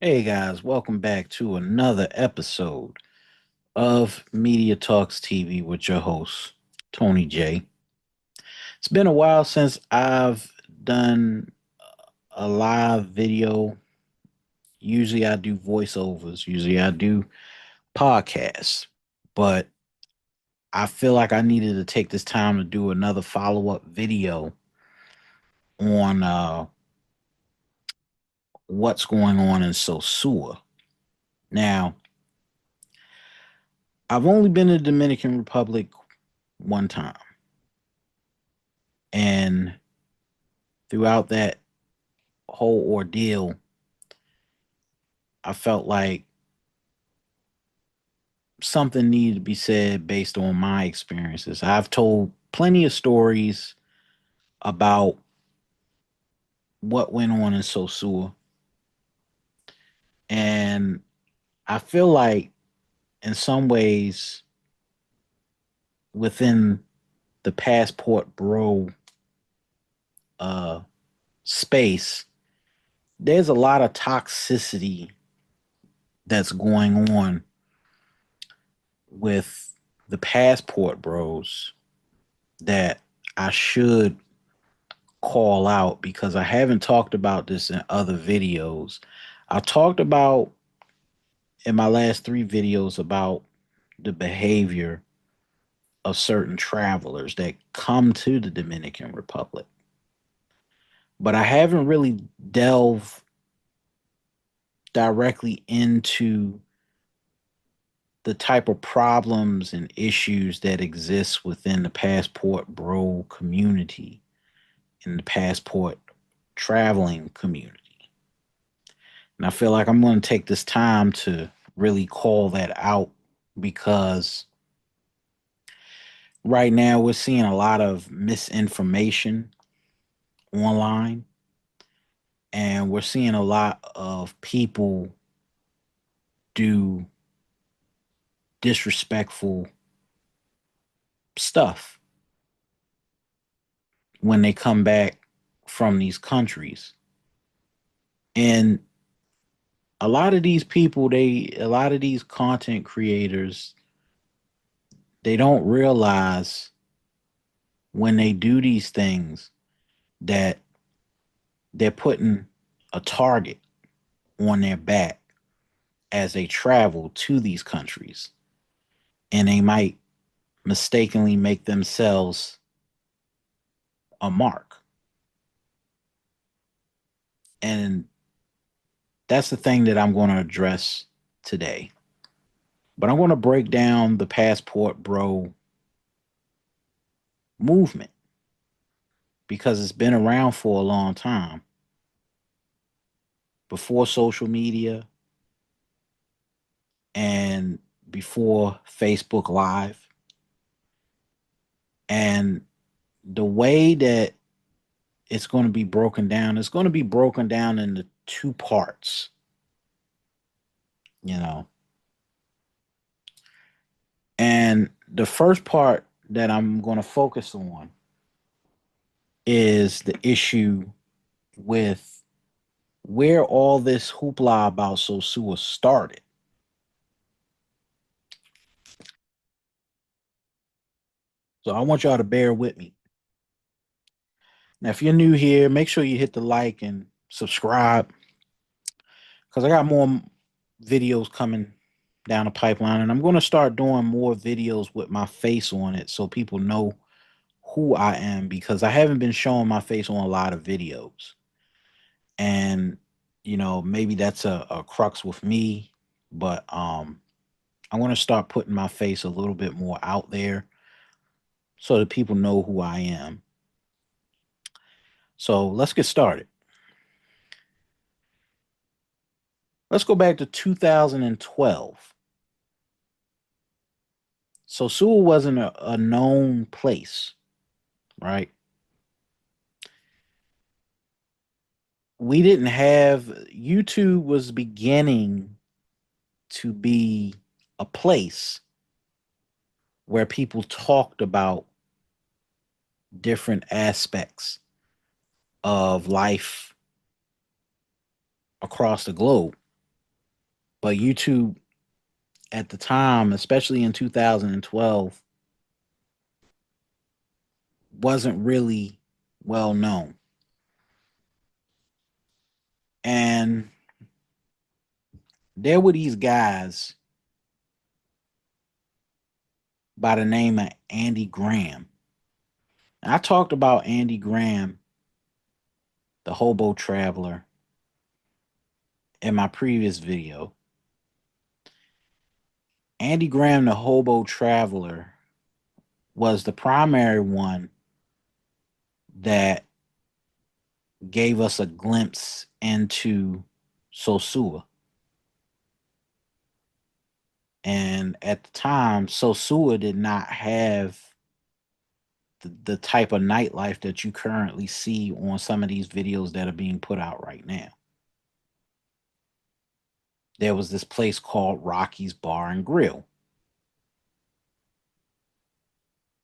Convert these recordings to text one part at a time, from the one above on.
Hey guys, welcome back to another episode of Media Talks TV with your host, Tony J. It's been a while since I've done a live video. Usually I do voiceovers, usually I do podcasts, but I feel like I needed to take this time to do another follow up video on what's going on in Sosua. Now, I've only been to the Dominican Republic one time. And throughout that whole ordeal, I felt like something needed to be said based on my experiences. I've told plenty of stories about what went on in Sosua. And I feel like, in some ways, within the Passport Bro uh, space, there's a lot of toxicity that's going on with the Passport Bros that I should call out because I haven't talked about this in other videos. I talked about in my last three videos about the behavior of certain travelers that come to the Dominican Republic, but I haven't really delved directly into the type of problems and issues that exist within the Passport Bro community and the Passport traveling community. And I feel like I'm going to take this time to really call that out because right now we're seeing a lot of misinformation online, and we're seeing a lot of people do disrespectful stuff when they come back from these countries. And a lot of these content creators, they don't realize when they do these things that they're putting a target on their back as they travel to these countries. And they might mistakenly make themselves a mark. And that's the thing that I'm going to address today. But I'm going to break down the Passport Bro movement because it's been around for a long time. Before social media and before Facebook Live. And the way that it's going to be broken down, it's going to be broken down into two parts, you know. And the first part that I'm going to focus on is the issue with where all this hoopla about Sosua started. So I want y'all to bear with me. Now, if you're new here, make sure you hit the like and subscribe because I got more videos coming down the pipeline, and I'm going to start doing more videos with my face on it so people know who I am because I haven't been showing my face on a lot of videos. And maybe that's a crux with me, but I want to start putting my face a little bit more out there so that people know who I am. So let's get started. Let's go back to 2012. So Sewell wasn't a known place, right? We didn't have YouTube was beginning to be a place where people talked about different aspects of life across the globe. But YouTube at the time, especially in 2012, wasn't really well known. And there were these guys by the name of Andy Graham. And I talked about Andy Graham, the hobo traveler, in my previous video. Andy Graham, the hobo traveler, was the primary one that gave us a glimpse into Sosua. And at the time, Sosua did not have the type of nightlife that you currently see on some of these videos that are being put out right now. There was this place called Rocky's Bar and Grill.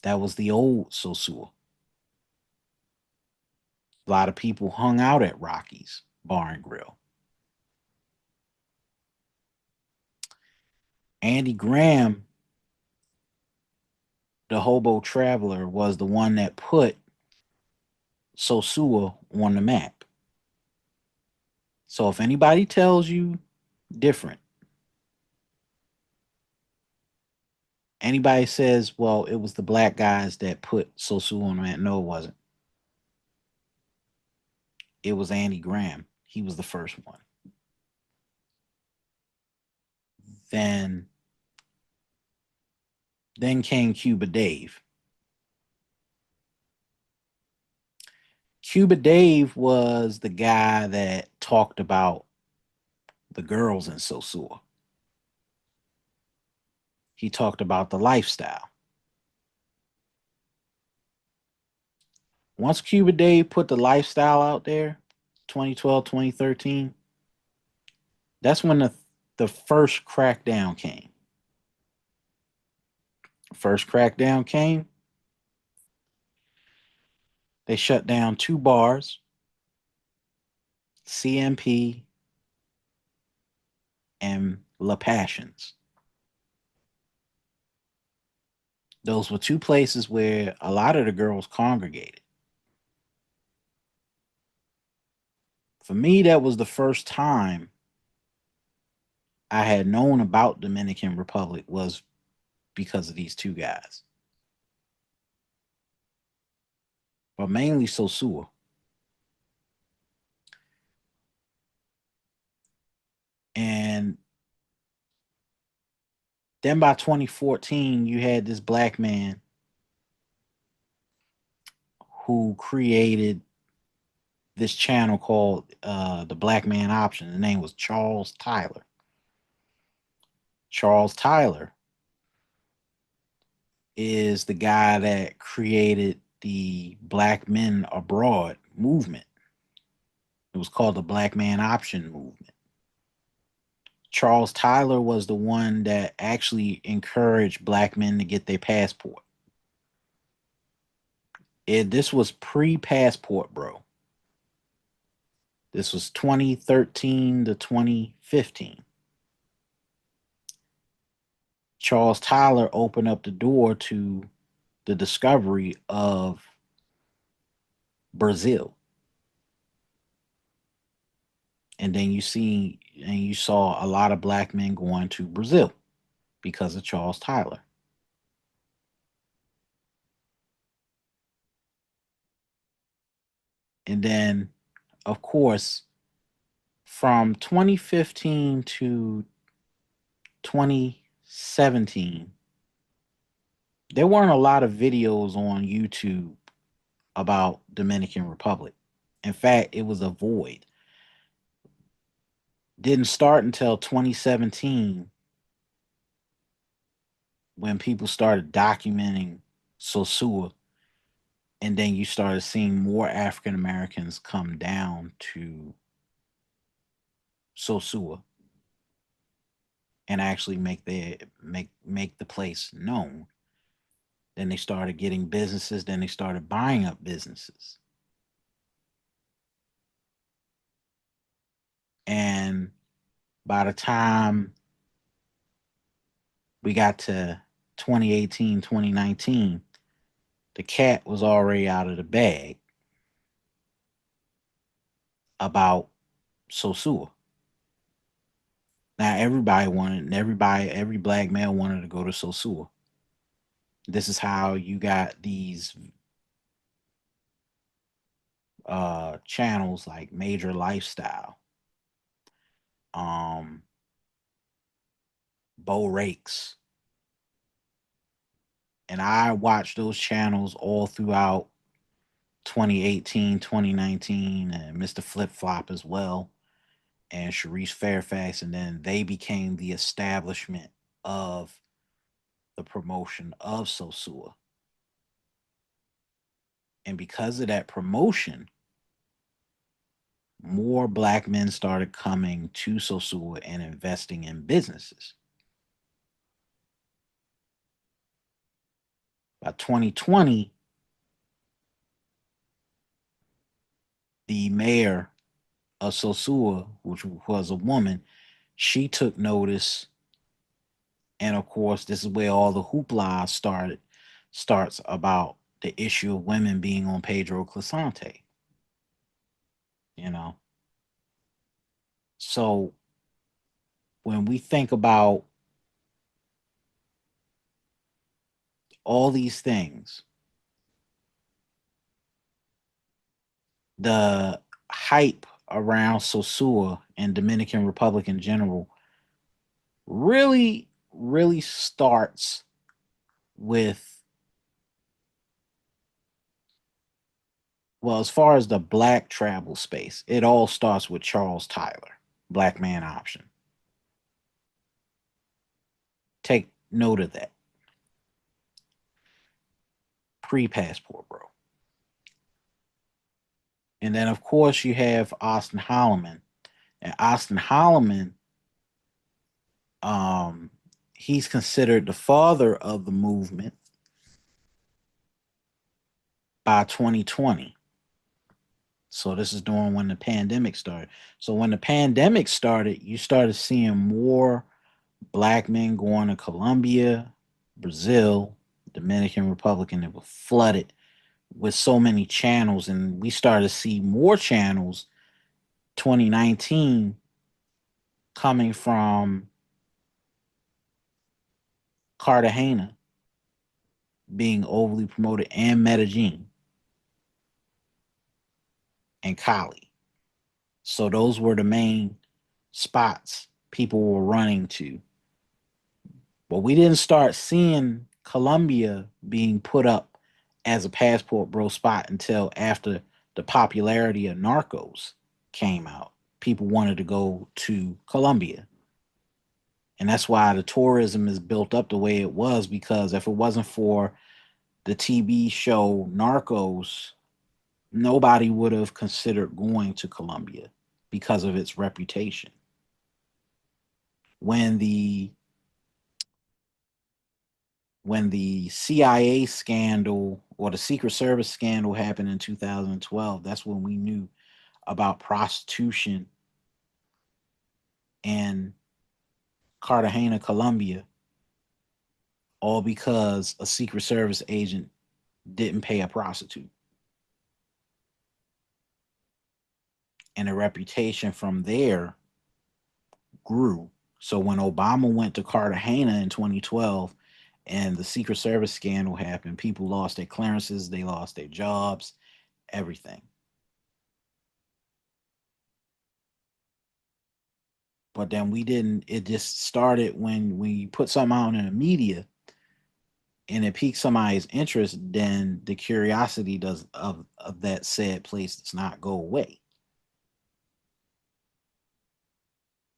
That was the old Sosua. A lot of people hung out at Rocky's Bar and Grill. Andy Graham, the hobo traveler, was the one that put Sosua on the map. So if anybody tells you different, anybody says, well, it was the black guys that put Sosua on the map, no, it wasn't. It was Andy Graham. He was the first one. Then came Cuba Dave. Cuba Dave was the guy that talked about the girls in Sosua. He talked about the lifestyle. Once Cuba Dave put the lifestyle out there, 2012, 2013, that's when the first crackdown came. First crackdown came. They shut down 2 bars, CMP and La Passions. Those were 2 places where a lot of the girls congregated. For me, that was the first time I had known about Dominican Republic, was because of these 2 guys. But mainly Sosua. And then by 2014, you had this black man who created this channel called the Black Man Option. The name was Charles Tyler. Charles Tyler is the guy that created the Black Men Abroad movement. It was called the Black Man Option movement. Charles Tyler was the one that actually encouraged black men to get their passport. This was pre-passport, bro. This was 2013 to 2015. Charles Tyler opened up the door to the discovery of Brazil. And then you saw a lot of black men going to Brazil because of Charles Tyler. And then, of course, from 2015 to 2017, there weren't a lot of videos on YouTube about Dominican Republic. In fact, it was a void. Didn't start until 2017 when people started documenting Sosua, and then you started seeing more African Americans come down to Sosua and actually make the place known. Then they started getting businesses, then they started buying up businesses. And By the time we got to 2018, 2019, the cat was already out of the bag about Sosua. Now everybody wanted, every black male wanted to go to Sosua. This is how you got these channels like Major Lifestyle, um, Bo Rakes, and I watched those channels all throughout 2018, 2019, and Mr. Flip Flop as well, and Sharice Fairfax, and then they became the establishment of the promotion of Sosua. And because of that promotion, more black men started coming to Sosua and investing in businesses. By 2020, the mayor of Sosua, which was a woman, she took notice. And of course, this is where all the hoopla starts about the issue of women being on Pedro Clisante, you know. So when we think about all these things, the hype around Sosua and Dominican Republic in general really starts with, well, as far as the black travel space, it all starts with Charles Tyler, Black Man Option. Take note of that. Pre-passport, bro. And then, of course, you have Austin Holloman. And Austin Holloman, um, he's considered the father of the movement by 2020. So this is during when the pandemic started. So when the pandemic started, you started seeing more black men going to Colombia, Brazil, Dominican Republic, and it was flooded with so many channels. And we started to see more channels 2019 coming from Cartagena being overly promoted, and Medellin and Cali. So those were the main spots people were running to. But we didn't start seeing Colombia being put up as a passport bro spot until after the popularity of Narcos came out. People wanted to go to Colombia. And that's why the tourism is built up the way it was, because if it wasn't for the TV show Narcos, nobody would have considered going to Colombia because of its reputation. When the when the CIA scandal or the Secret Service scandal happened in 2012, that's when we knew about prostitution in Cartagena, Colombia, all because a Secret Service agent didn't pay a prostitute. And the reputation from there grew. So when Obama went to Cartagena in 2012 and the Secret Service scandal happened, people lost their clearances, they lost their jobs, everything. But then we didn't, it just started when we put something out in the media and it piques somebody's interest, then the curiosity of that said place does not go away.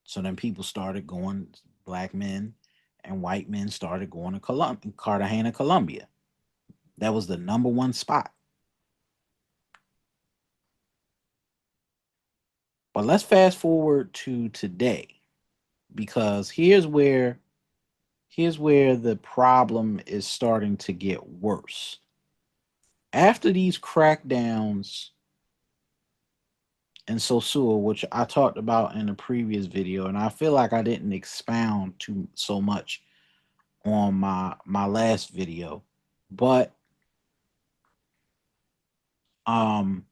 So then people started going, black men and white men started going to Cartagena, Colombia. That was the number one spot. But let's fast forward to today, because here's where the problem is starting to get worse. After these crackdowns and Sosua, which I talked about in the previous video, and I feel like I didn't expound too so much on my last video, but um,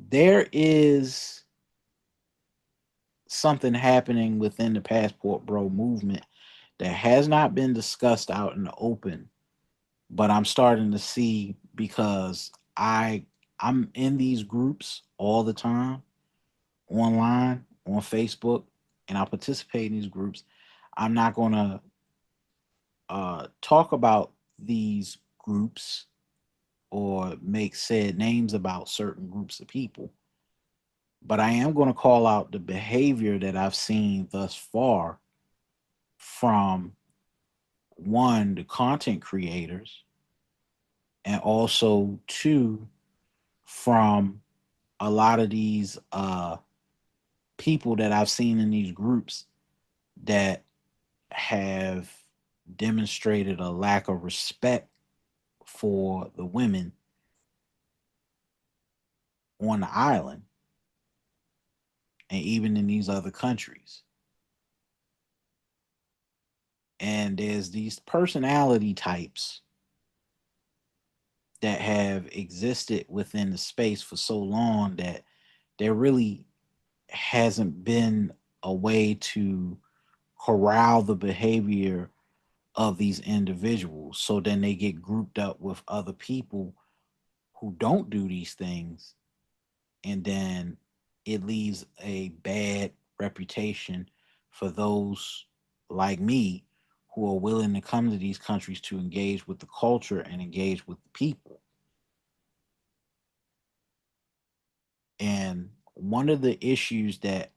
there is something happening within the Passport Bro movement that has not been discussed out in the open, but I'm starting to see because I'm in these groups all the time online on Facebook, and I participate in these groups. I'm not going to talk about these groups or make said names about certain groups of people, but I am going to call out the behavior that I've seen thus far from one, the content creators, and also two, from a lot of these people that I've seen in these groups that have demonstrated a lack of respect for the women on the island and even in these other countries. And there's these personality types that have existed within the space for so long that there really hasn't been a way to corral the behavior of these individuals. So then they get grouped up with other people who don't do these things. And then it leaves a bad reputation for those like me who are willing to come to these countries to engage with the culture and engage with the people. And one of the issues that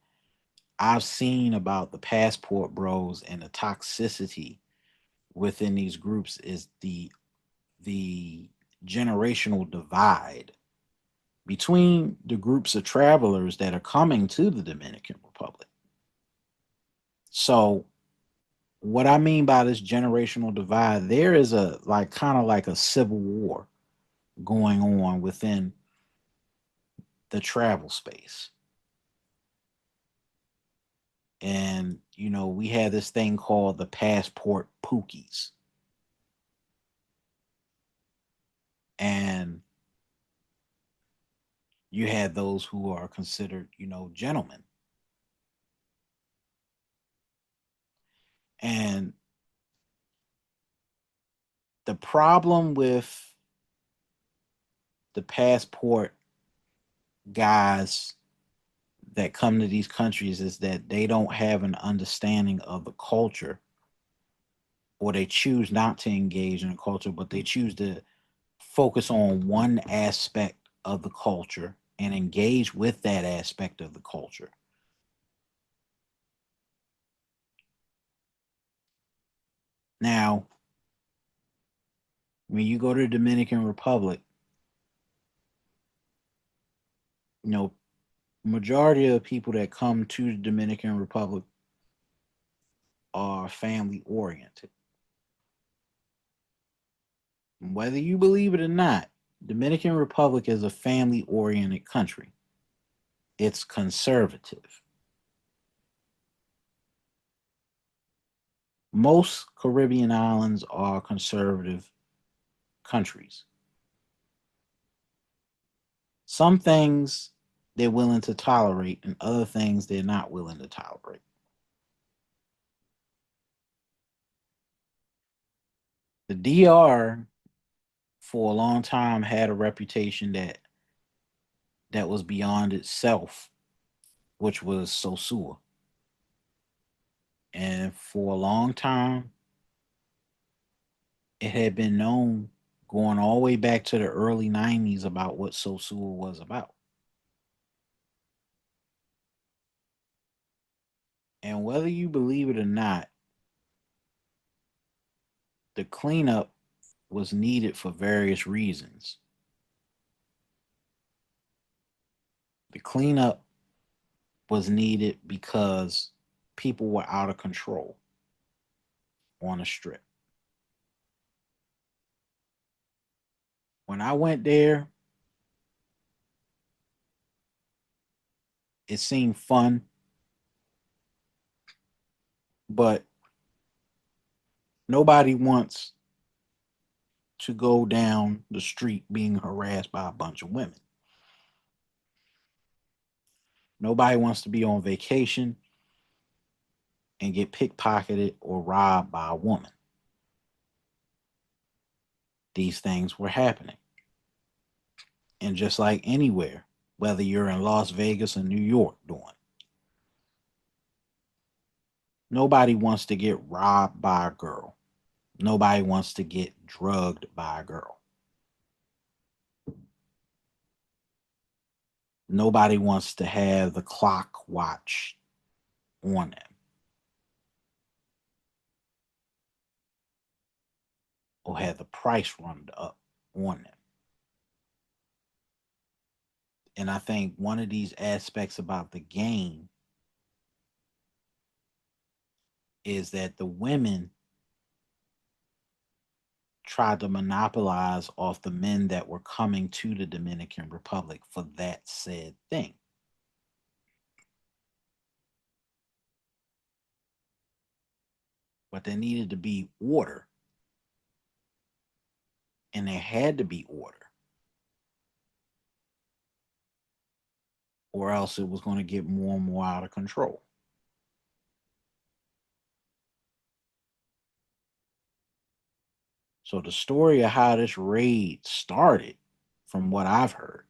I've seen about the passport bros and the toxicity within these groups is the generational divide between the groups of travelers that are coming to the Dominican Republic. So what I mean by this generational divide, there is a like kind of like a civil war going on within the travel space. And we had this thing called the passport pookies. And you had those who are considered, gentlemen. And the problem with the passport guys that come to these countries is that they don't have an understanding of the culture, or they choose not to engage in the culture, but they choose to focus on one aspect of the culture and engage with that aspect of the culture. Now, when you go to the Dominican Republic, you know, majority of the people that come to the Dominican Republic are family oriented. Whether you believe it or not, Dominican Republic is a family oriented country. It's conservative. Most Caribbean islands are conservative countries. Some things they're willing to tolerate, and other things they're not willing to tolerate. The DR for a long time had a reputation that was beyond itself, which was Sosua. And for a long time, it had been known going all the way back to the early 90s about what Sosua was about. And whether you believe it or not, the cleanup was needed for various reasons. The cleanup was needed because people were out of control on the strip. When I went there, It seemed fun, but nobody wants to go down the street being harassed by a bunch of women. Nobody wants to be on vacation and get pickpocketed or robbed by a woman. These things were happening. And just like anywhere, whether you're in Las Vegas or New York doing, nobody wants to get robbed by a girl. Nobody wants to get drugged by a girl. Nobody wants to have the clock watch on them or have the price run up on them. And I think one of these aspects about the game is that the women tried to monopolize off the men that were coming to the Dominican Republic for that said thing. But there needed to be order, and there had to be order, or else it was going to get more and more out of control. So the story of how this raid started, from what I've heard,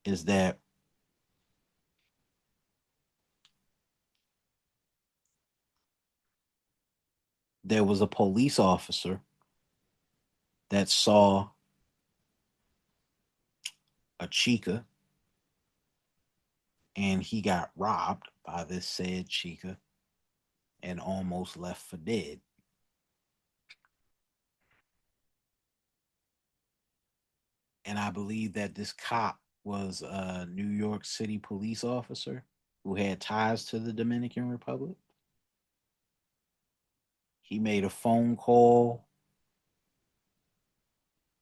is that there was a police officer that saw a chica and he got robbed by this said chica and almost left for dead. And I believe that this cop was a New York City police officer who had ties to the Dominican Republic. He made a phone call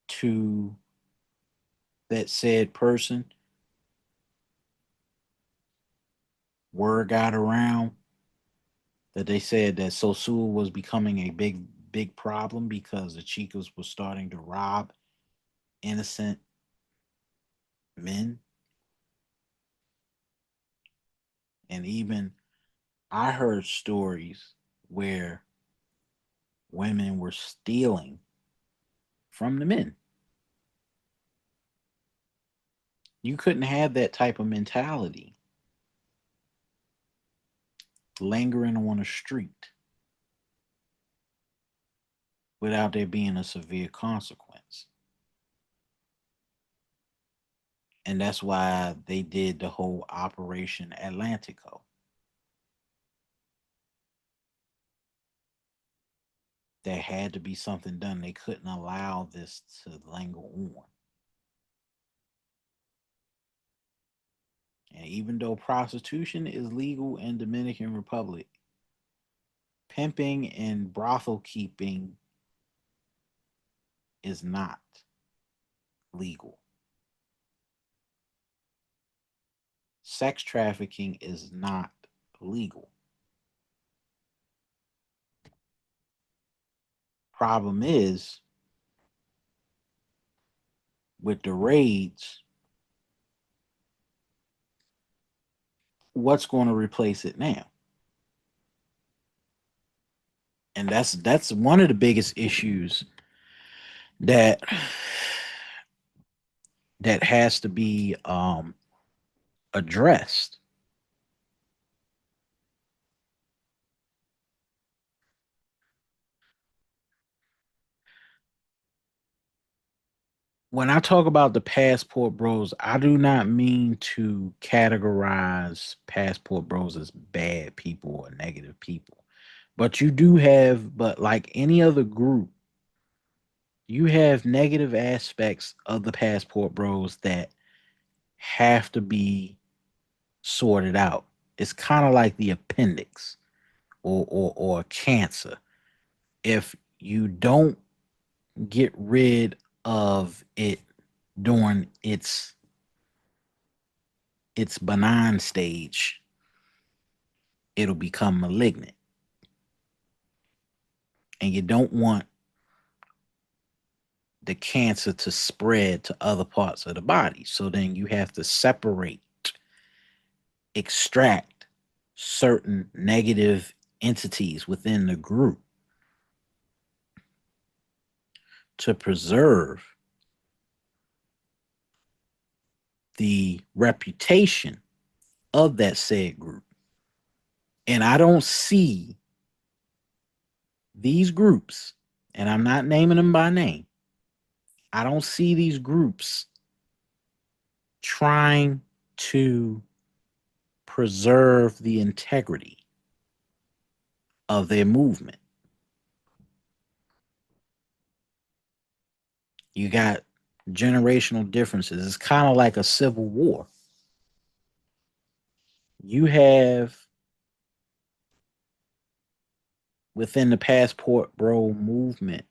to that said person. Word got around that they said that Sosul was becoming a big problem because the Chicas were starting to rob innocent men. And even I heard stories where women were stealing from the men. You couldn't have that type of mentality lingering on a street without there being a severe consequence. And that's why they did the whole Operation Atlantico. There had to be something done. They couldn't allow this to linger on. And even though prostitution is legal in Dominican Republic, pimping and brothel keeping is not legal. Sex trafficking is not legal. Problem is with the raids, what's going to replace it now? And that's one of the biggest issues that that has to be addressed. When I talk about the passport bros, I do not mean to categorize passport bros as bad people or negative people. But you do have, but like any other group, you have negative aspects of the passport bros that have to be sorted out. It's kind of like the appendix or cancer. If you don't get rid of it during its its benign stage, it'll become malignant. And you don't want the cancer to spread to other parts of the body. So then you have to separate, extract certain negative entities within the group to preserve the reputation of that said group. And I don't see these groups, and I'm not naming them by name, I don't see these groups trying to preserve the integrity of their movement. You got generational differences. It's kind of like a civil war. You have within the passport bro movement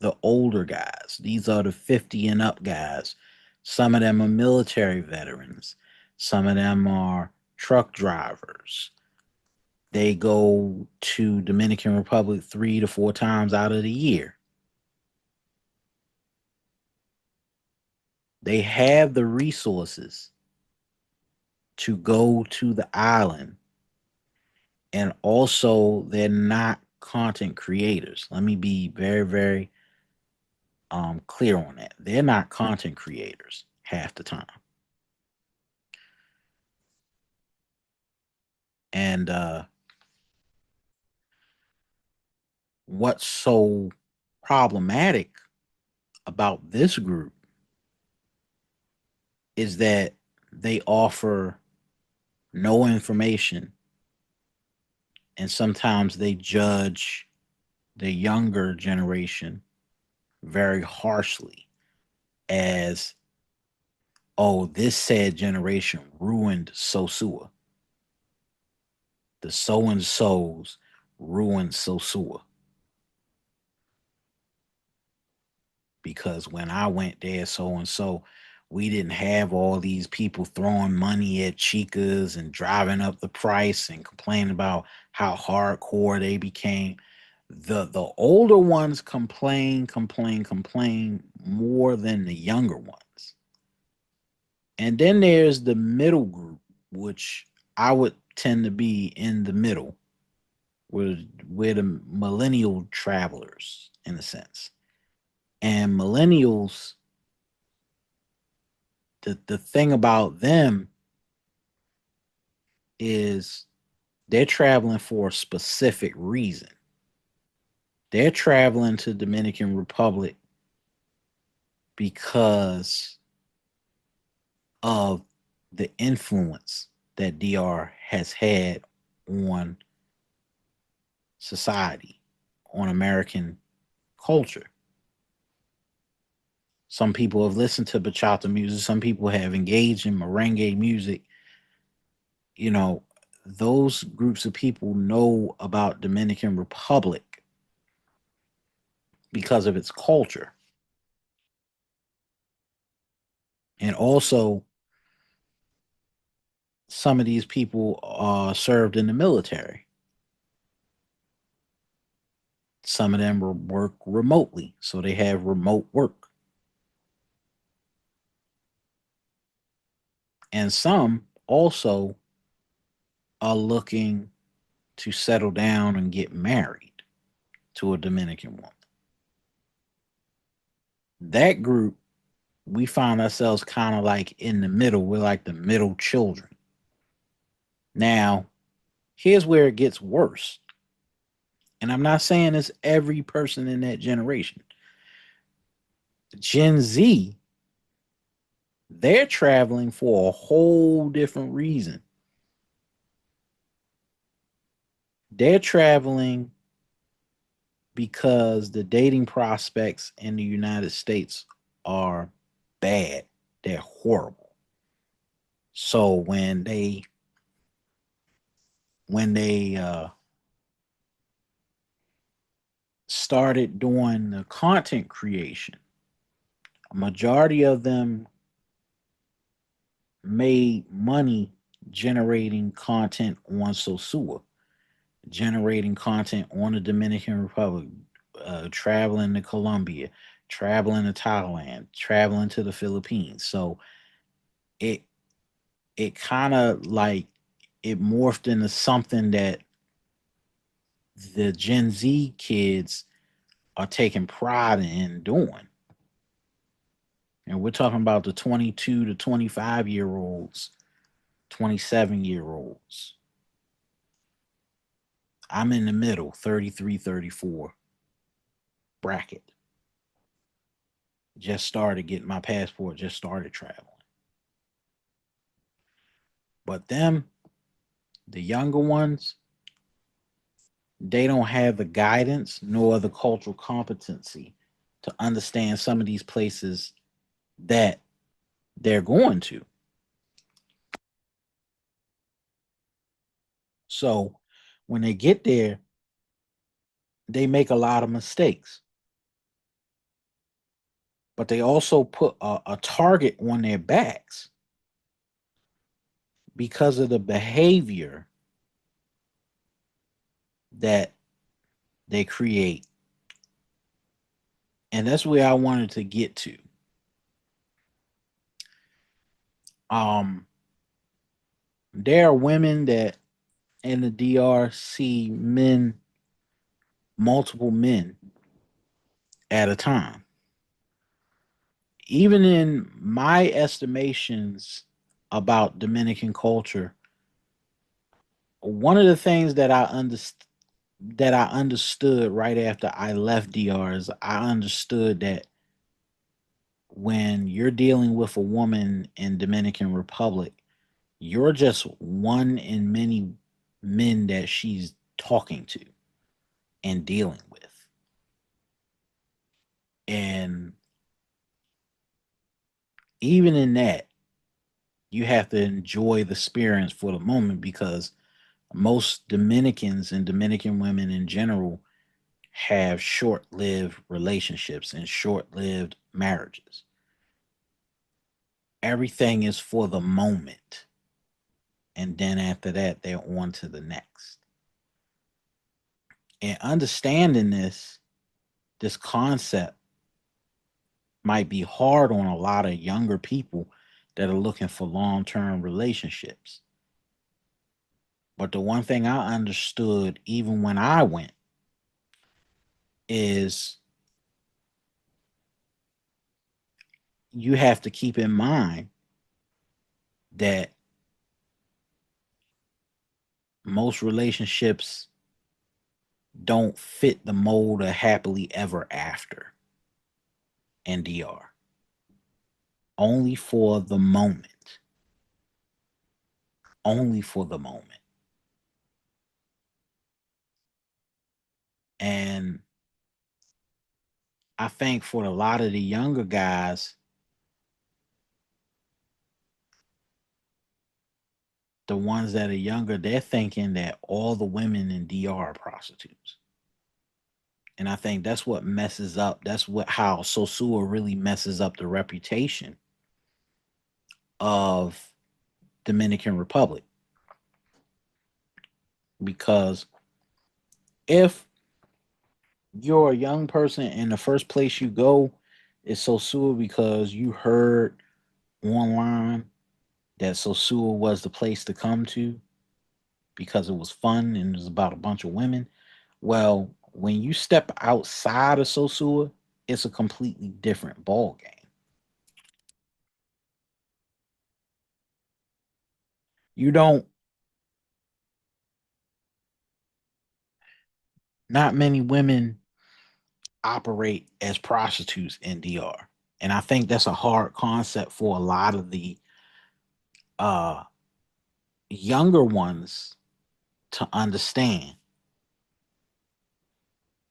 the older guys. These are the 50 and up guys. Some of them are military veterans. Some of them are truck drivers. They go to Dominican Republic 3 to 4 times out of the year. They have the resources to go to the island, and also they're not content creators. Let me be very, very clear on that. They're not content creators half the time. And what's so problematic about this group is that they offer no information, and sometimes they judge the younger generation very harshly as, oh, this said generation ruined Sosua. The so and so's ruined Sosua. Because when I went there, so and so, we didn't have all these people throwing money at chicas and driving up the price and complaining about how hardcore they became. The older ones complain more than the younger ones. And then there's the middle group, which I would tend to be in the middle, with the millennial travelers in a sense. And millennials, the thing about them is they're traveling for a specific reason. They're traveling to Dominican Republic because of the influence that DR has had on society, on American culture. Some people have listened to bachata music. Some people have engaged in merengue music. You know, those groups of people know about Dominican Republic because of its culture. And also, some of these people served in the military. Some of them work remotely, so they have remote work. And some also are looking to settle down and get married to a Dominican woman. That group, we find ourselves kind of like in the middle. We're like the middle children. Now, here's where it gets worse. And I'm not saying it's every person in that generation. Gen Z, they're traveling for a whole different reason. They're traveling because the dating prospects in the United States are bad. They're horrible. So when they started doing the content creation, a majority of them made money generating content on Sosua, generating content on the Dominican Republic, traveling to Colombia, traveling to Thailand, traveling to the Philippines. So it it kind of like it morphed into something that the Gen Z kids are taking pride in doing. And we're talking about the 22 to 25-year olds, 27-year olds. I'm in the middle, 33, 34 bracket. Just started getting my passport, just started traveling. But them, the younger ones, they don't have the guidance nor the cultural competency to understand some of these places that they're going to. So when they get there, they make a lot of mistakes. But they also put a target on their backs because of the behavior that they create. And that's where I wanted to get to. Um, there are women that in the DR see men, multiple men at a time. Even in my estimations about Dominican culture, one of the things that I understood right after I left DR is I understood that when you're dealing with a woman in Dominican Republic, you're just one in many men that she's talking to and dealing with. And even in that, you have to enjoy the experience for the moment because most Dominicans and Dominican women in general have short lived relationships and short lived marriages. Everything is for the moment. And then after that, they're on to the next. And understanding this concept might be hard on a lot of younger people that are looking for long term relationships. But the one thing I understood, even when I went, is you have to keep in mind that most relationships don't fit the mold of happily ever after NDR. Only for the moment. Only for the moment. And I think for a lot of the younger guys, the ones that are younger, they're thinking that all the women in DR are prostitutes. And I think that's what messes up. That's what how Sosua really messes up the reputation of Dominican Republic. Because if you're a young person and the first place you go is Sosua because you heard online that Sosua was the place to come to because it was fun and it was about a bunch of women. Well, when you step outside of Sosua, it's a completely different ball game. You don't Not many women operate as prostitutes in DR. And I think that's a hard concept for a lot of the uh younger ones to understand.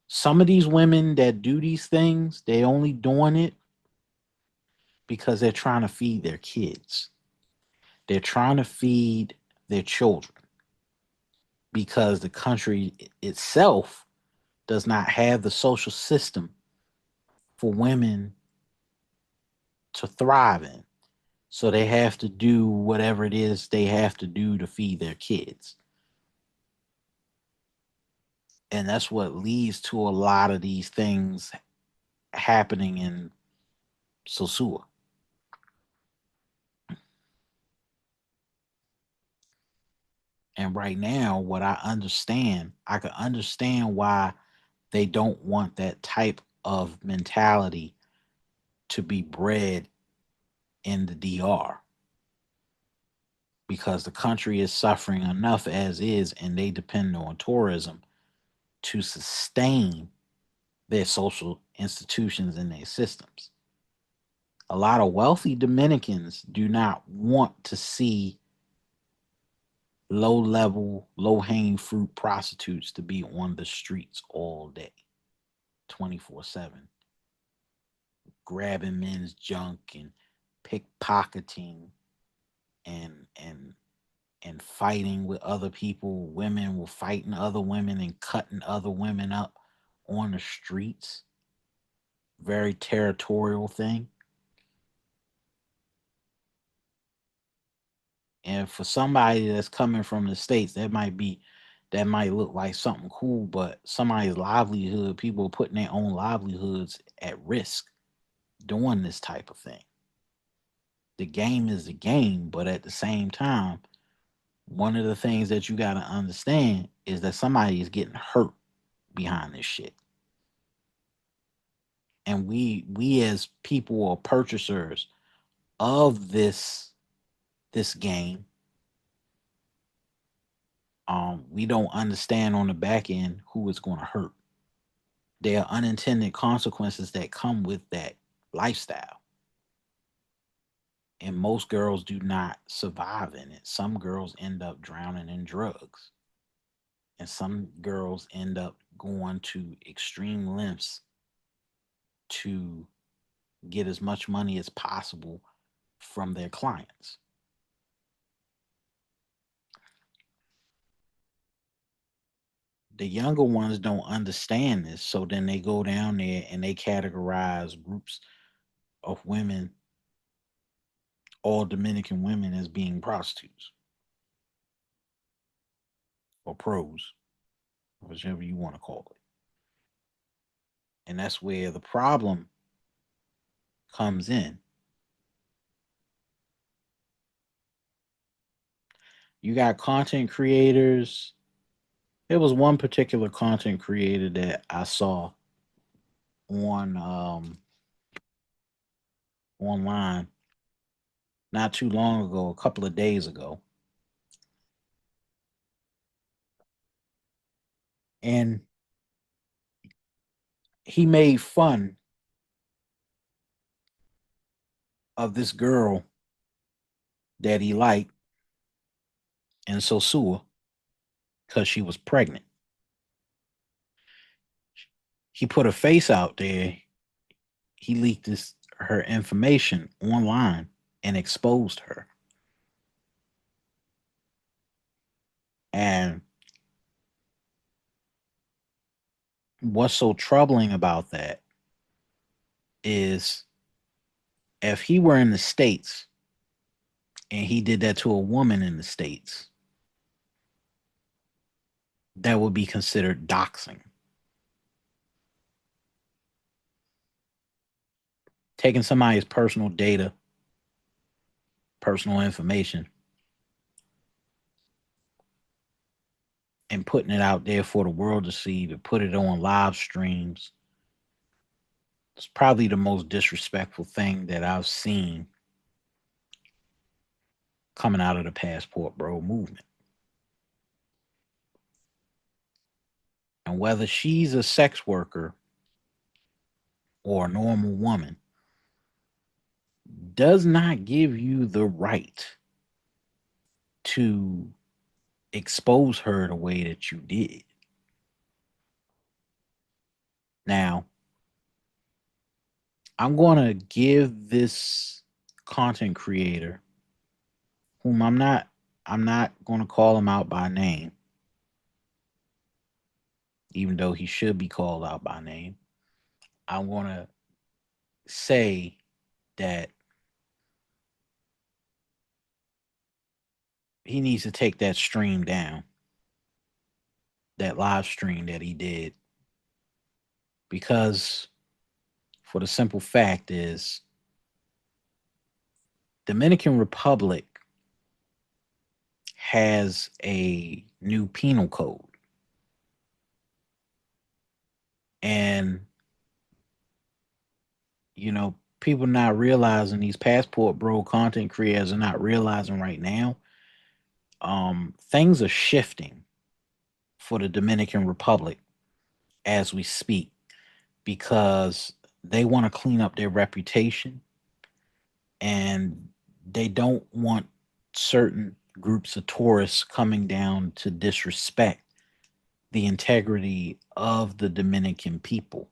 Some of these women that do these things, they only doing it because they're trying to feed their kids. They're trying to feed their children because the country itself does not have the social system for women to thrive in. So they have to do whatever it is they have to do to feed their kids. And that's what leads to a lot of these things happening in Sosua. And right now, what I can understand why they don't want that type of mentality to be bred in the DR, because the country is suffering enough as is, and they depend on tourism to sustain their social institutions and their systems. A lot of wealthy Dominicans do not want to see low level, low hanging fruit prostitutes to be on the streets all day, 24/7, grabbing men's junk and pickpocketing and and fighting with other people. Women were fighting other women and cutting other women up on the streets. Very territorial thing. And for somebody that's coming from the States, that might look like something cool, but somebody's livelihood, people are putting their own livelihoods at risk doing this type of thing. The game is the game, but at the same time, one of the things that you got to understand is that somebody is getting hurt behind this shit. And we as people or purchasers of this game, we don't understand on the back end who it's going to hurt. There are unintended consequences that come with that lifestyle. And most girls do not survive in it. Some girls end up drowning in drugs. And some girls end up going to extreme lengths to get as much money as possible from their clients. The younger ones don't understand this, so then they go down there and they categorize groups of women, all Dominican women, as being prostitutes or pros, whichever you want to call it. And that's where the problem comes in. You got content creators. There was one particular content creator that I saw on online not too long ago, a couple of days ago, and he made fun of this girl that he liked in Sosua because she was pregnant. He put a face out there. He leaked this her information online and exposed her. And what's so troubling about that is if he were in the States and he did that to a woman in the States, that would be considered doxing. Taking somebody's personal data, personal information, and putting it out there for the world to see, to put it on live streams. It's probably the most disrespectful thing that I've seen coming out of the Passport Bro movement. And whether she's a sex worker or a normal woman does not give you the right to expose her the way that you did. Now, I'm going to give this content creator, whom I'm not going to call him out by name, even though he should be called out by name. I want to say that he needs to take that stream down, that live stream that he did, because for the simple fact is Dominican Republic has a new penal code, and people not realizing, these passport bro content creators are not realizing right now, things are shifting for the Dominican Republic as we speak, because they want to clean up their reputation, and they don't want certain groups of tourists coming down to disrespect the integrity of the Dominican people.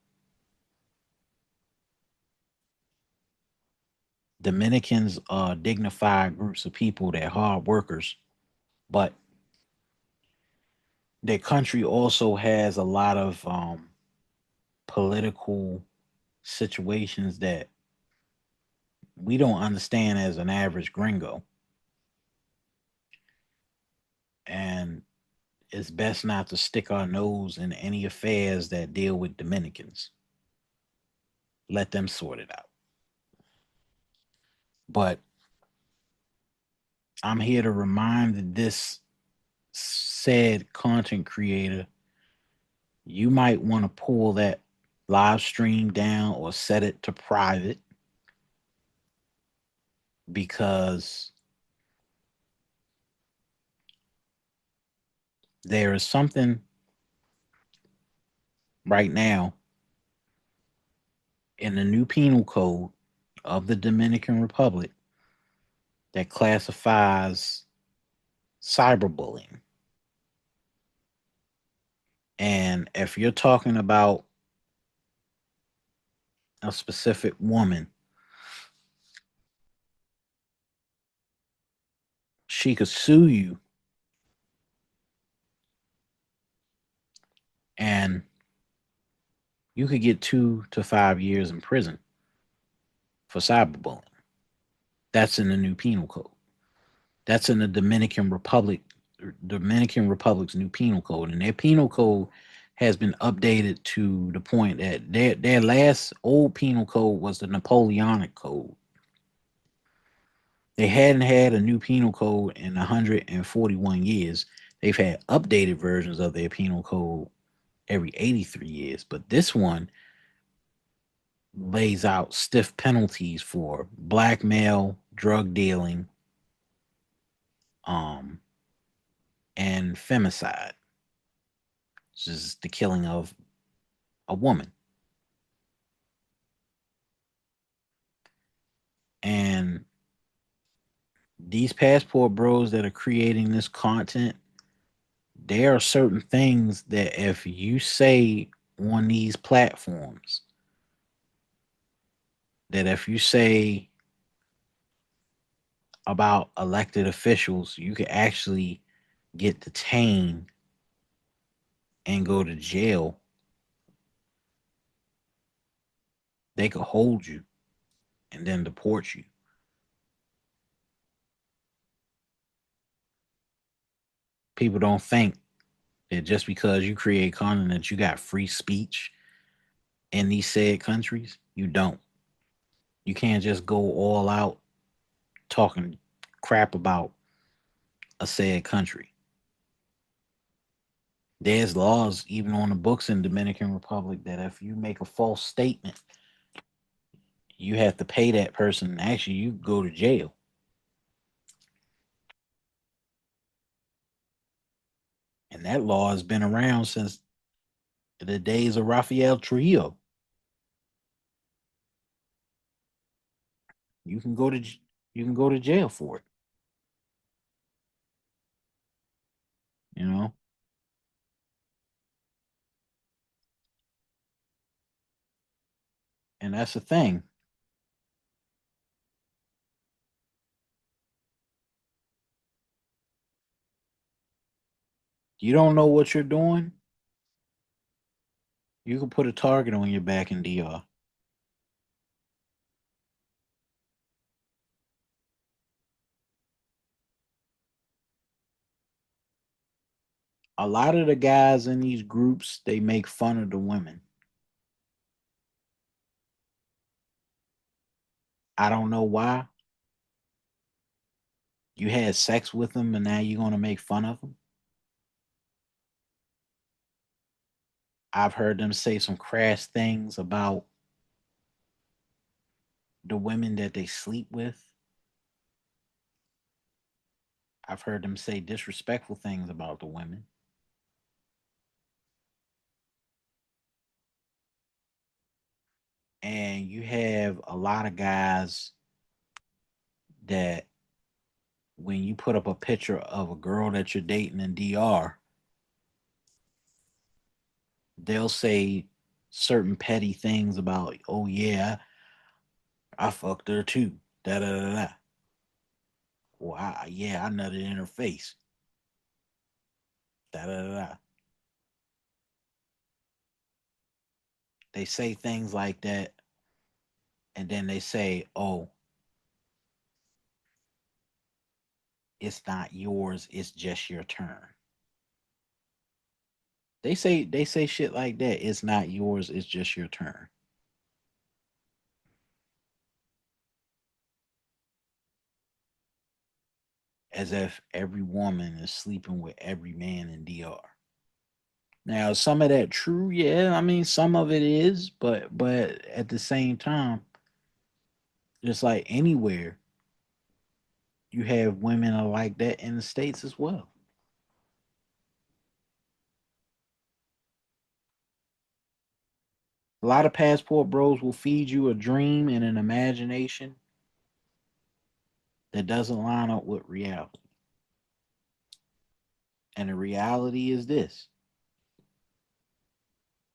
Dominicans are dignified groups of people, they're hard workers, but their country also has a lot of political situations that we don't understand as an average gringo. And it's best not to stick our nose in any affairs that deal with Dominicans. Let them sort it out. But I'm here to remind this said content creator, you might want to pull that live stream down or set it to private, because there is something right now in the new penal code of the Dominican Republic that classifies cyberbullying. And if you're talking about a specific woman, she could sue you, and you could get 2 to 5 years in prison for cyberbullying. That's in the new penal code. That's in the Dominican Republic's new penal code, and their penal code has been updated to the point that their last old penal code was the Napoleonic Code. They hadn't had a new penal code in 141 years. They've had updated versions of their penal code every 83 years, but this one lays out stiff penalties for blackmail, drug dealing, um, and femicide, which is the killing of a woman. And these passport bros that are creating this content, there are certain things that if you say on these platforms, that if you say about elected officials, you can actually get detained and go to jail. They could hold you and then deport you. People don't think that just because you create content that you got free speech in these said countries. You don't. You can't just go all out talking crap about a said country. There's laws even on the books in Dominican Republic that if you make a false statement, you have to pay that person. Actually, you go to jail. And that law has been around since the days of Rafael Trujillo. You can go to you can go to jail for it. You know, and that's the thing. You don't know what you're doing. You can put a target on your back in DR. A lot of the guys in these groups, they make fun of the women. I don't know why. You had sex with them and now you're going to make fun of them. I've heard them say some crass things about the women that they sleep with. I've heard them say disrespectful things about the women. And you have a lot of guys that when you put up a picture of a girl that you're dating in DR, they'll say certain petty things about, oh yeah, I fucked her too. Da da da da. Well, yeah, I nutted in her face. Da da da da. They say things like that, and then they say, oh, it's not yours, it's just your turn. They say shit like that. It's not yours, it's just your turn. As if every woman is sleeping with every man in DR. Now, some of that true, yeah. I mean, some of it is, but at the same time, just like anywhere, you have women are like that in the states as well. A lot of passport bros will feed you a dream and an imagination that doesn't line up with reality. And the reality is this: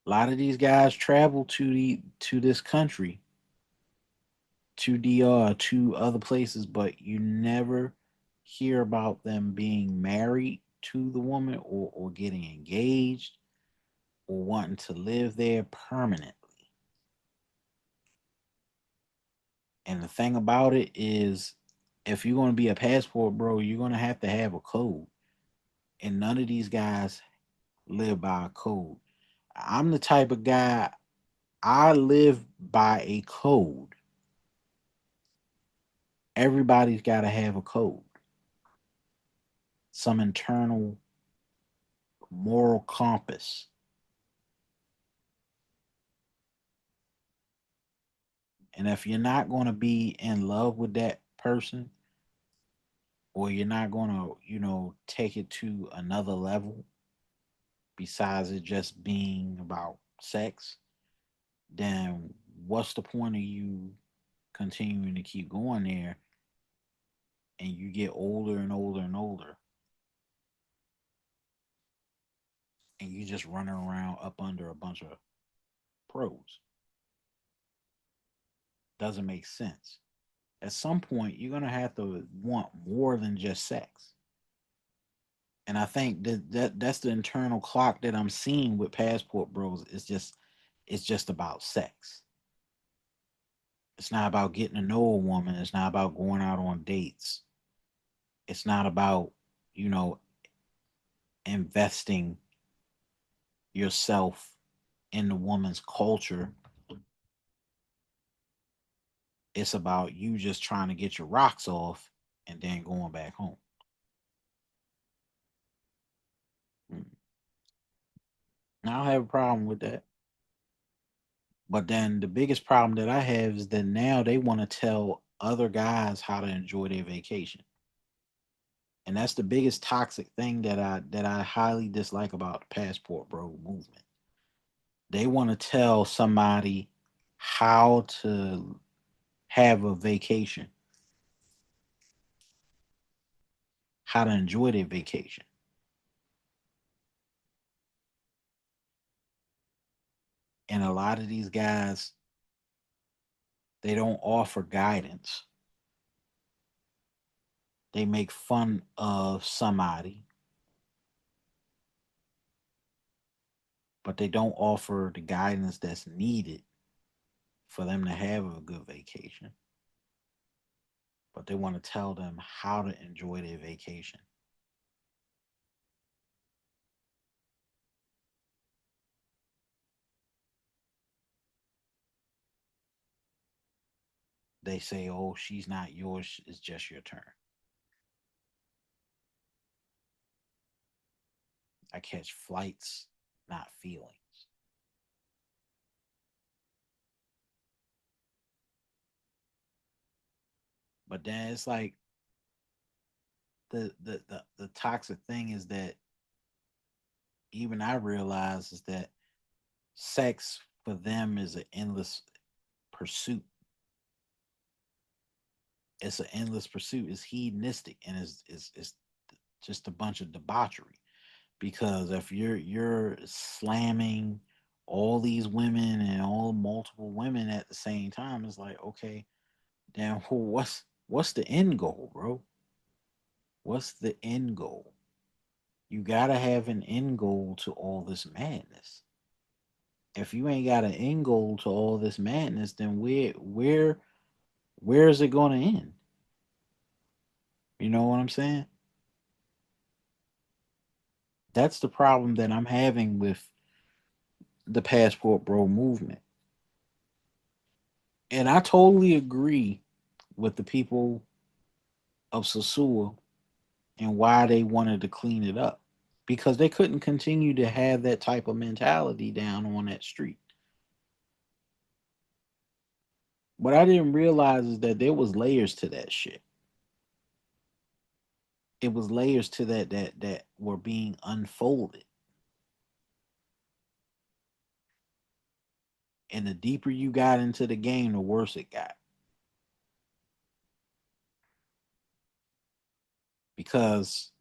a lot of these guys travel to this country, to DR, to other places, but you never hear about them being married to the woman or getting engaged or wanting to live there permanently. And the thing about it is, if you're going to be a passport bro, you're going to have a code. And none of these guys live by a code. I'm the type of guy, I live by a code. Everybody's got to have a code, some internal moral compass. And if you're not going to be in love with that person, or you're not going to, take it to another level besides it just being about sex, then what's the point of you continuing to keep going there and you get older and older and older and you just running around up under a bunch of pros? Doesn't make sense. At some point, you're going to have to want more than just sex. And I think that's the internal clock that I'm seeing with passport bros. It's just about sex. It's not about getting to know a woman. It's not about going out on dates. It's not about, you know, investing yourself in the woman's culture. It's about you just trying to get your rocks off and then going back home. Mm. I don't have a problem with that. But then the biggest problem that I have is that now they want to tell other guys how to enjoy their vacation. And that's the biggest toxic thing that I highly dislike about the passport bro movement. They want to tell somebody how to have a vacation, how to enjoy their vacation. And a lot of these guys, they don't offer guidance. They make fun of somebody, but they don't offer the guidance that's needed for them to have a good vacation. But they want to tell them how to enjoy their vacation. they say, "Oh, she's not yours; it's just your turn." I catch flights, not feelings. But then it's like the toxic thing is that even I realize is that sex for them is an endless pursuit. It's an endless pursuit. It's hedonistic and it's just a bunch of debauchery. Because if you're slamming all these women and all multiple women at the same time, it's like, okay, then what's the end goal, bro? What's the end goal? You gotta have an end goal to all this madness. If you ain't got an end goal to all this madness, then where is it gonna end? You know what I'm saying? That's the problem that I'm having with the passport bro movement. And I totally agree with the people of Sasua and why they wanted to clean it up. Because they couldn't continue to have that type of mentality down on that street. What I didn't realize is that there was layers to that shit. It was layers to that were being unfolded. And the deeper you got into the game, the worse it got. Because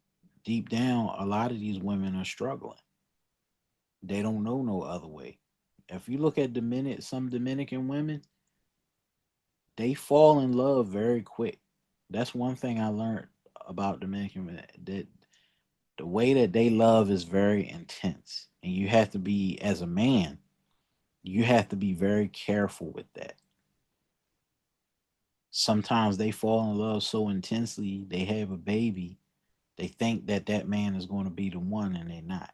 deep down, a lot of these women are struggling. They don't know no other way. If you look at some Dominican women, they fall in love very quick. That's one thing I learned about Dominican women. That the way that they love is very intense, and you have to be, as a man, you have to be very careful with that. Sometimes they fall in love so intensely, they have a baby, they think that that man is going to be the one, and they're not.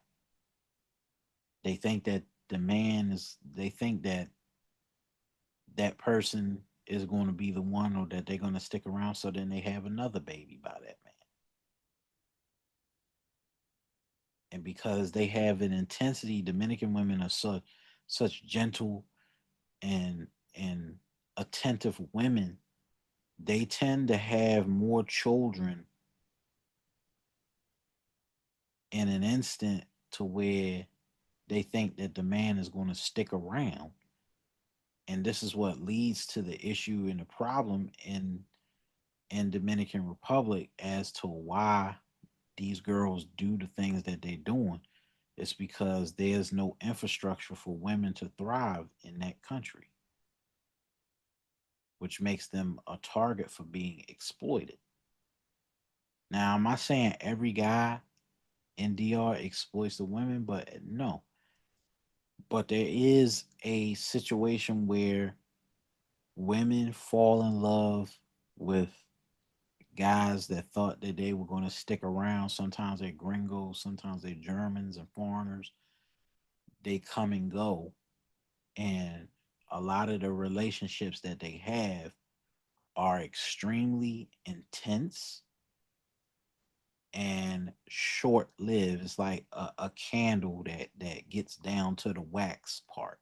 They think that they think that that person is going to be the one, or that they're going to stick around, so then they have another baby by that man. And because they have an intensity, Dominican women are such gentle and and attentive women. They tend to have more children in an instant, to where they think that the man is going to stick around. And this is what leads to the issue and the problem in Dominican Republic as to why these girls do the things that they're doing. It's because there's no infrastructure for women to thrive in that country, which makes them a target for being exploited. Now, I'm not saying every guy in DR exploits the women, but no. But there is a situation where women fall in love with guys that thought that they were going to stick around. Sometimes they're gringos, sometimes they're Germans and foreigners. They come and go. And a lot of the relationships that they have are extremely intense and short lived. It's like a candle that gets down to the wax part.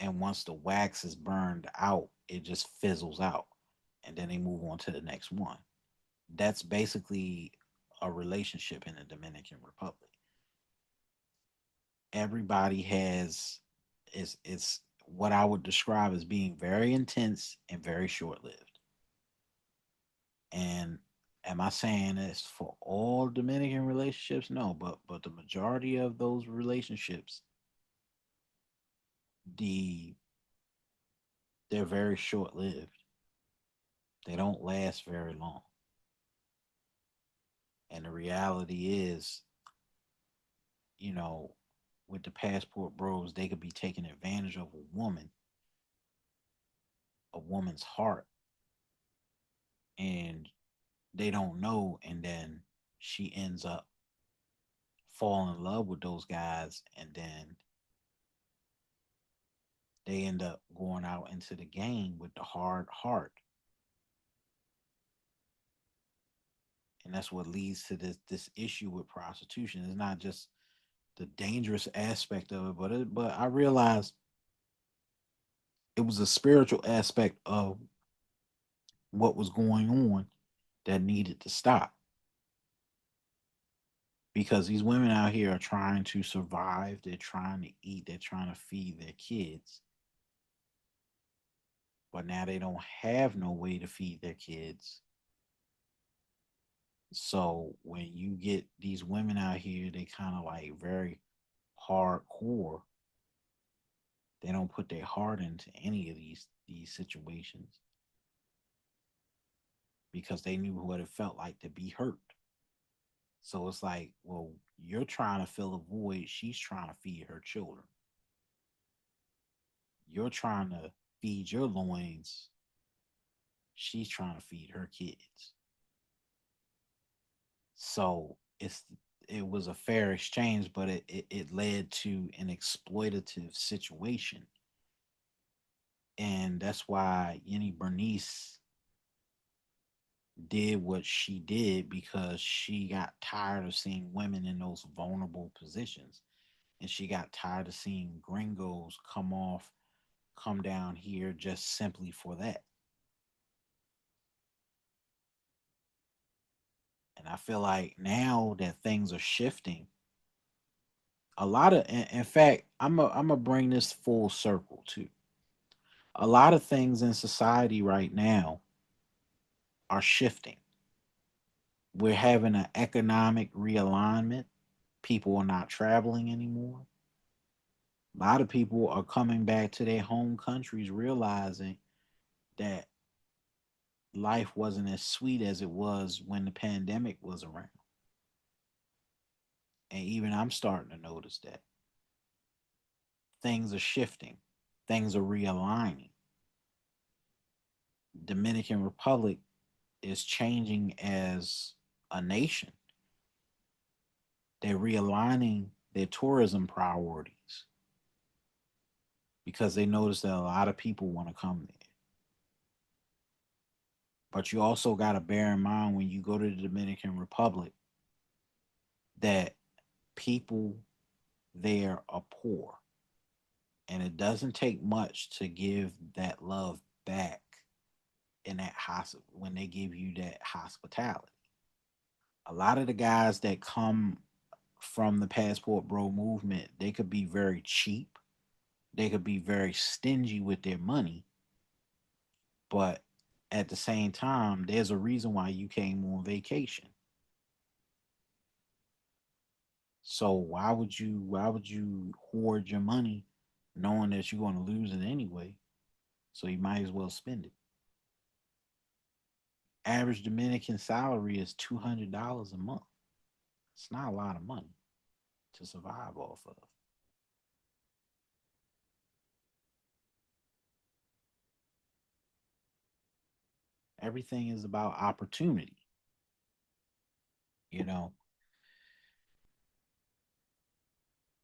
And once the wax is burned out, it just fizzles out. And then they move on to the next one. That's basically a relationship in the Dominican Republic. Everybody has it's what I would describe as being very intense and very short lived. And am I saying this for all Dominican relationships? No, but the majority of those relationships, the they're very short lived. They don't last very long. And the reality is, you know, with the passport bros, they could be taking advantage of a woman's heart, and they don't know, and then she ends up falling in love with those guys, and then they end up going out into the game with the hard heart. And that's what leads to this issue with prostitution. It's not just the dangerous aspect of it, but I realized it was a spiritual aspect of what was going on that needed to stop, because these women out here are trying to survive, they're trying to eat, they're trying to feed their kids, but now they don't have no way to feed their kids. So when you get these women out here, they kind of like very hardcore. They don't put their heart into any of these situations because they knew what it felt like to be hurt. So it's like, well, you're trying to fill a void, she's trying to feed her children. You're trying to feed your loins, she's trying to feed her kids. So it was a fair exchange, but it led to an exploitative situation. And that's why Yenny Bernice did what she did, because she got tired of seeing women in those vulnerable positions. And she got tired of seeing gringos come down here just simply for that. And I feel like now that things are shifting, a lot of, in fact, I'm gonna bring this full circle too. A lot of things in society right now are shifting. We're having an economic realignment. People are not traveling anymore. A lot of people are coming back to their home countries realizing that life wasn't as sweet as it was when the pandemic was around. And even I'm starting to notice that things are shifting, things are realigning. Dominican Republic is changing as a nation. They're realigning their tourism priorities because they notice that a lot of people want to come there. But you also got to bear in mind when you go to the Dominican Republic that people there are poor. And it doesn't take much to give that love back in that hospital when they give you that hospitality. A lot of the guys that come from the passport bro movement, they could be very cheap. They could be very stingy with their money, but at the same time, there's a reason why you came on vacation. So why would you hoard your money knowing that you're going to lose it anyway? So you might as well spend it. Average Dominican salary is $200 a month. It's not a lot of money to survive off of. Everything is about opportunity, you know.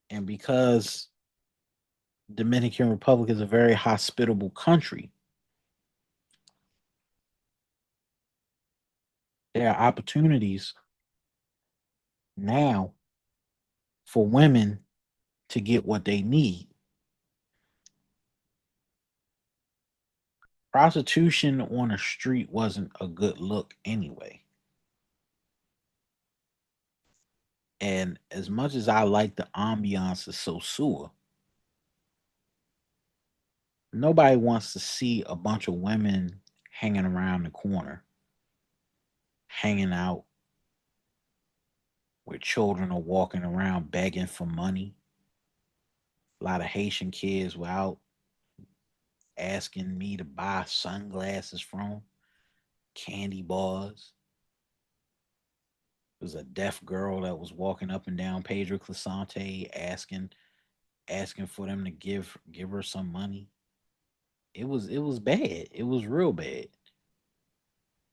And because Dominican Republic is a very hospitable country, there are opportunities now for women to get what they need. Prostitution on the street wasn't a good look anyway. And as much as I like the ambiance of Sosua, nobody wants to see a bunch of women hanging around the corner, hanging out, where children are walking around begging for money. A lot of Haitian kids were out asking me to buy sunglasses from, candy bars. There was a deaf girl that was walking up and down Pedro Clisante asking for them to give her some money. It was bad. It was real bad.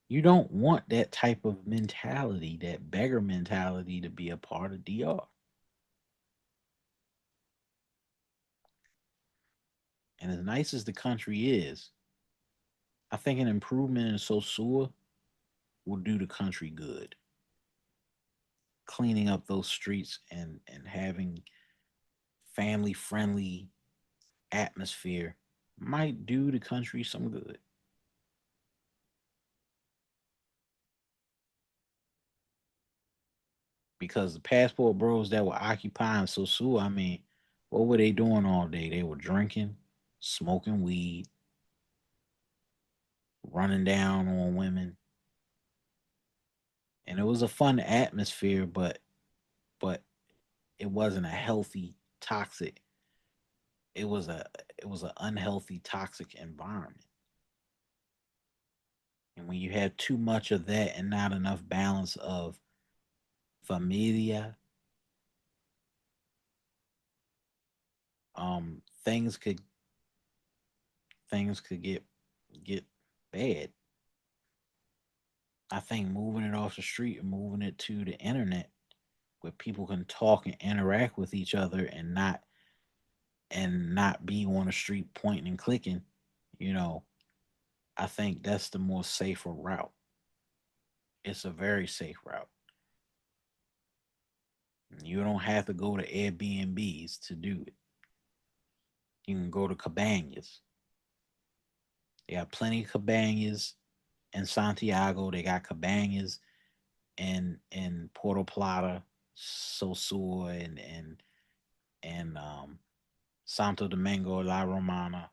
You don't want that type of mentality, that beggar mentality, to be a part of DR. And as nice as the country is, I think an improvement in Sosua will do the country good. Cleaning up those streets and having family friendly atmosphere might do the country some good. Because the passport bros that were occupying Sosua, I mean, what were they doing all day? They were drinking, smoking weed, running down on women, and it was a fun atmosphere, but it wasn't a healthy, toxic. It was a it was an unhealthy, toxic environment. And when you have too much of that and not enough balance of familia, things could get bad. I think moving it off the street and moving it to the internet where people can talk and interact with each other and not be on the street pointing and clicking, you know, I think that's the more safer route. It's a very safe route. You don't have to go to Airbnbs to do it. You can go to cabanas. They got plenty of cabanas in Santiago. They got cabanas in Puerto Plata, Sosua, and Santo Domingo, La Romana.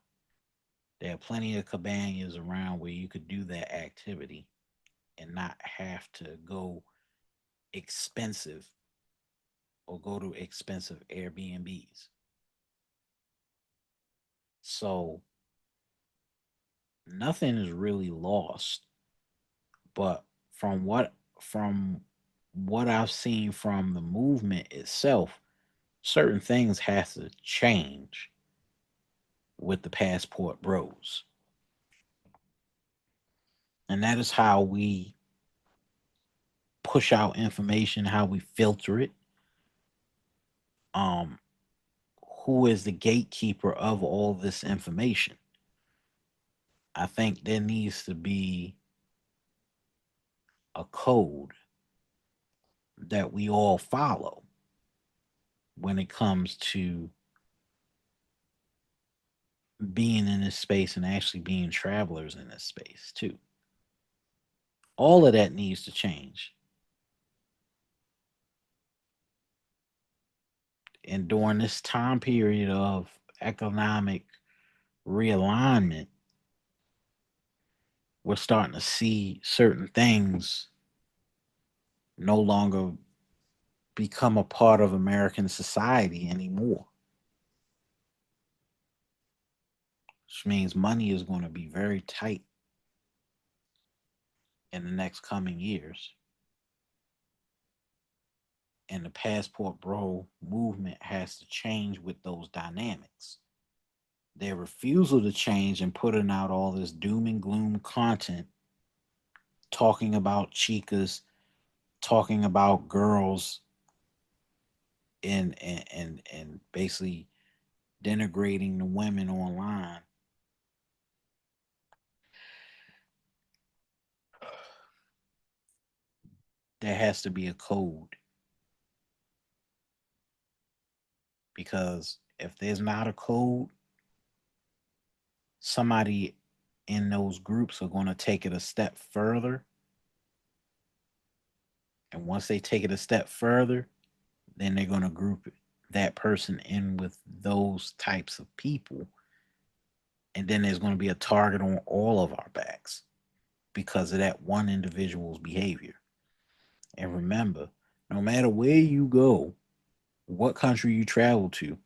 There are plenty of cabanas around where you could do that activity and not have to go expensive or go to expensive Airbnbs. So nothing is really lost. But from what I've seen from the movement itself, certain things have to change with the passport bros. And that is how we push out information, how we filter it, um, who is the gatekeeper of all this information. I think there needs to be a code that we all follow when it comes to being in this space and actually being travelers in this space too. All of that needs to change. And during this time period of economic realignment, we're starting to see certain things no longer become a part of American society anymore, which means money is going to be very tight in the next coming years. And the passport bro movement has to change with those dynamics. Their refusal to change and putting out all this doom and gloom content, talking about chicas, talking about girls, and basically denigrating the women online. There has to be a code, because if there's not a code, somebody in those groups are going to take it a step further. And once they take it a step further, then they're going to group that person in with those types of people. And then there's going to be a target on all of our backs because of that one individual's behavior. And remember, no matter where you go, what country you travel to,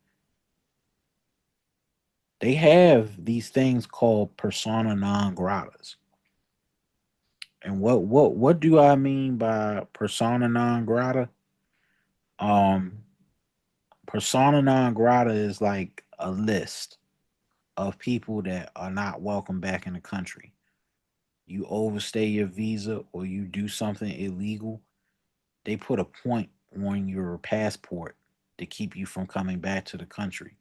they have these things called persona non gratas. And what do I mean by persona non grata? Um, persona non grata is like a list of people that are not welcome back in the country. You overstay your visa or you do something illegal, they put a point on your passport to keep you from coming back to the country.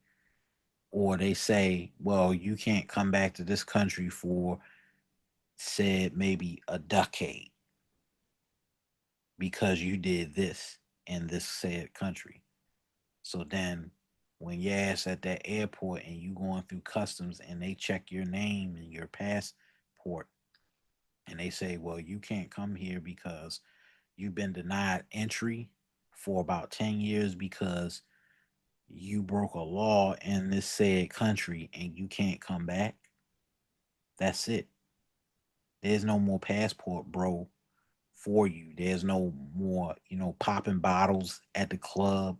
or they say, well, you can't come back to this country for said maybe a decade because you did this in this said country. So then when your ass at that airport and you going through customs and they check your name and your passport and they say, well, you can't come here because you've been denied entry for about 10 years because you broke a law in this said country and you can't come back. That's it. There's no more passport, bro, for you. There's no more, popping bottles at the club.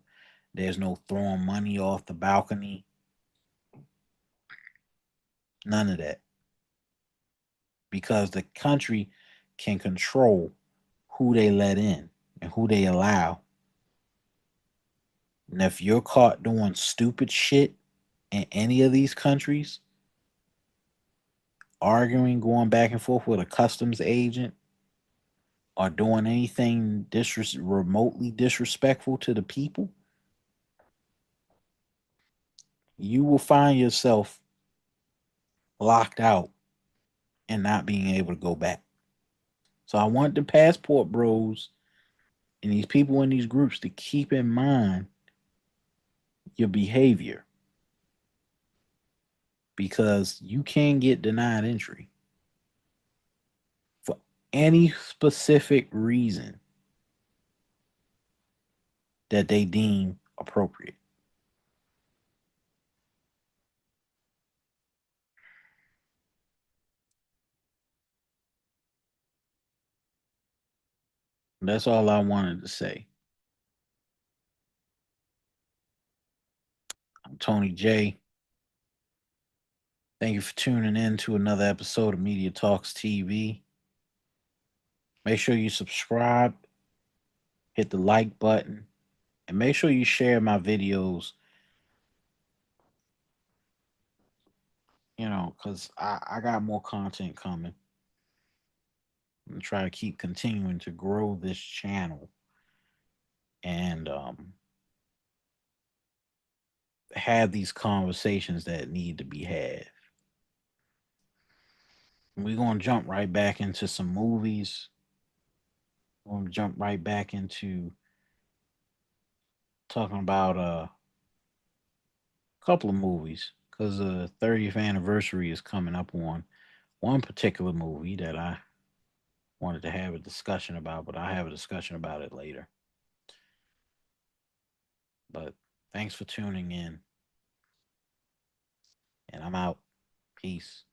There's no throwing money off the balcony. None of that. Because the country can control who they let in and who they allow. And if you're caught doing stupid shit in any of these countries, arguing, going back and forth with a customs agent, or doing anything remotely disrespectful to the people, you will find yourself locked out and not being able to go back. So I want the passport bros and these people in these groups to keep in mind your behavior because you can get denied entry for any specific reason that they deem appropriate. That's all I wanted to say. I'm Tony J. Thank you for tuning in to another episode of Media Talks TV. Make sure you subscribe, hit the like button, and make sure you share my videos, because I got more content coming. I'm try to keep continuing to grow this channel and have these conversations that need to be had. We're going to jump right back into some movies. We're going to jump right back into talking about a couple of movies because the 30th anniversary is coming up on one particular movie that I wanted to have a discussion about, but I'll have a discussion about it later. But thanks for tuning in, and I'm out. Peace.